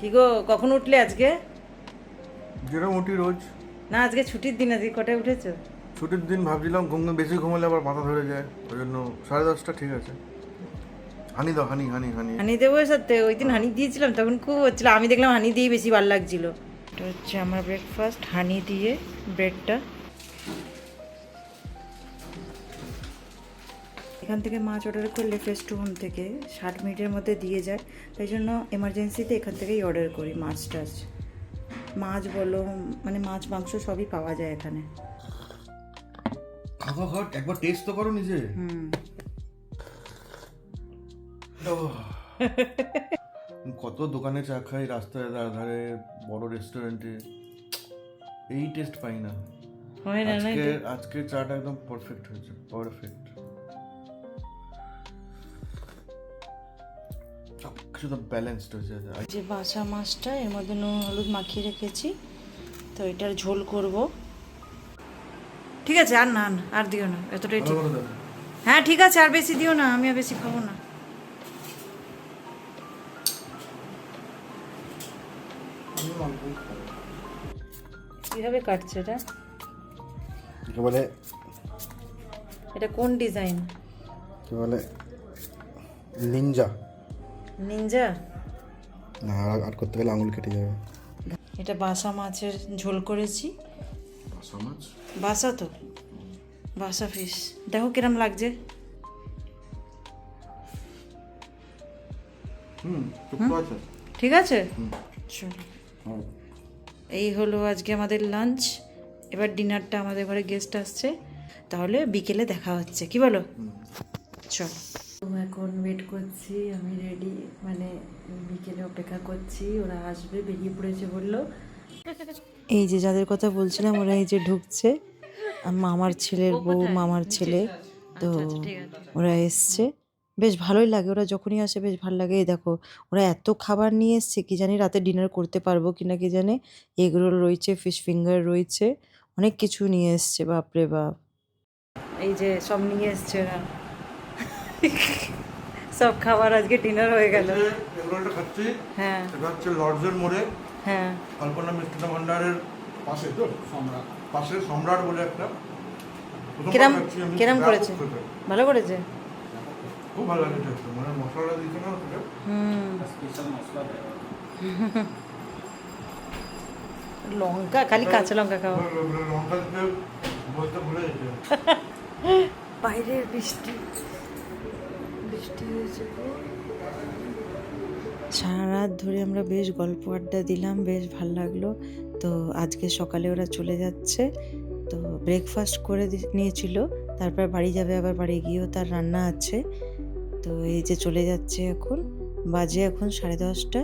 কি গো, কখন উঠলে আজকে? যেরকম উঠি রোজ। না, আজকে ছুটির দিন, আজকে কটায় উঠেছো? ছুটির দিন ভাবছিলাম বেশি ঘুমালে আবার মাথা ধরে যায়, ওই জন্য 10:30 ঠিক আছে। হানি দাও, হানি হানি হানি। হানি দেবো সাথে? ওই দিন হানি দিয়েছিলাম, তখন খুব হচ্ছিল। আমি দেখলাম হানি দিয়ে বেশি ভালো লাগছিল। এটা হচ্ছে আমার ব্রেকফাস্ট, হানি দিয়ে ব্রেডটা। এখান থেকে মাছ অর্ডার করলে ফ্রেশ টু হোম থেকে 60 মিনিটের মধ্যে দিয়ে যায়। তাই জন্য এমার্জেন্সিতে এখান থেকেই অর্ডার করি মাছ টাছ। মাছ বলো, মানে মাছ মাংস সবই পাওয়া যায় এখানে। খাও খাও, একবার টেস্ট তো করো নিজে। কত দোকানে চা খাই, রাস্তায় ধারে বড় রেস্টুরেন্টে, এই টেস্ট পাই না। হয় না? না, আজকে চাটা একদম পারফেক্ট হয়েছে, পারফেক্ট। সব কিছু তো ব্যালেন্সড হয়েছে। যে বাসা মাছটা এর মধ্যে নুন হলুদ মাখিয়ে রেখেছি, তো এটার ঝোল করব। ঠিক আছে, আর না না, আর দিও না, এতটাই ঠিক। হ্যাঁ ঠিক আছে, আর বেশি দিও না, আমি আর বেশি খাবো না। কিভাবে কাটছে এটা? কি বলে, এটা কোন ডিজাইন? কি বলে, নিনজা। নিনজা? না, আর করতে গেলে আঙুল কেটে যাবে। এটা বাসা মাছের ঝোল করেছি। বাসা মাছ? বাসা তো, বাসা ফিশ। দেখো কিরম লাগছে। ঠিক আছে, চলো। এই হলো আজকে আমাদের লাঞ্চ। এবার ডিনারটা, আমাদের ঘরে গেস্ট আসছে, তাহলে বিকেলে দেখা হচ্ছে, কি বলো? চলো। এখন ওয়েট করছি, আমি রেডি, মানে বিকেলে অপেক্ষা করছি, ওরা আসবে, বেরিয়ে পড়েছে বললো। এই যে যাদের কথা বলছিলাম, ওরা এই যে ঢুকছে, মামার ছেলের বউ, মামার ছেলে, তো ওরা এসছে। বেশ ভালোই লাগে, ওরা যখনই আসে বেশ ভালো লাগে। এই দেখো, ওরা এত খাবার নিয়ে এসছে, কি জানি রাতে ডিনার করতে পারবো কিনা কি জানে। এগ রোল রয়েছে, ফিশ ফিঙ্গার রয়েছে, অনেক কিছু নিয়ে এসছে, বাপরে বাপ। এই যে সব নিয়ে এসছে ওরা, সব খাবার আজকে ডিনার হয়ে গেল। এগুলোটা খাচ্ছি। হ্যাঁ এটা হচ্ছে লর্ডসের মোড়ে, হ্যাঁ, কল্পনা মিষ্টান্ন ভান্ডারের পাশে, তো সম্রাট পাশে, সম্রাট বলে একটা। কিরম আমি কিরম ব্যাপক করেছে? খেতে। ভালো করেছে? খুব ভালো লাগে টেস্ট, মানে মশলাটা দিচ্ছে না ওটা। লঙ্কা, খালি কাঁচা লঙ্কা খাওয়া। লঙ্কা দিতে বলতে ভুলে যেতে। বাইরের বৃষ্টি, বৃষ্টি হয়েছে। সারা রাত ধরে আমরা বেশ গল্প আড্ডা দিলাম, বেশ ভাল লাগলো। তো আজকে সকালে ওরা চলে যাচ্ছে, তো ব্রেকফাস্ট করে নিয়েছিল, তারপর বাড়ি যাবে, আবার বাড়ি গিয়েও তার রান্না আছে। তো এই যে চলে যাচ্ছে এখন, বাজে এখন 10:30।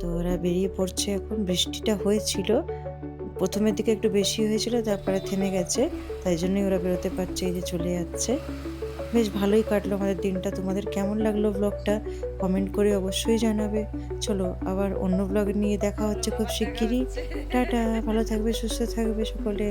তো ওরা বেরিয়ে পড়ছে এখন। বৃষ্টিটা হয়েছিল, প্রথমের দিকে একটু বেশি হয়েছিল, তারপরে থেমে গেছে, তাই জন্যই ওরা বেরোতে পারছে। এই যে চলে যাচ্ছে। বেশ ভালোই কাটলো আমাদের দিনটা। তোমাদের কেমন লাগলো ব্লগটা কমেন্ট করে অবশ্যই জানাবে। চলো, আবার অন্য ব্লগ নিয়ে দেখা হচ্ছে খুব শিগগিরই। টাটা, ভালো থাকবে, সুস্থ থাকবে সকলে।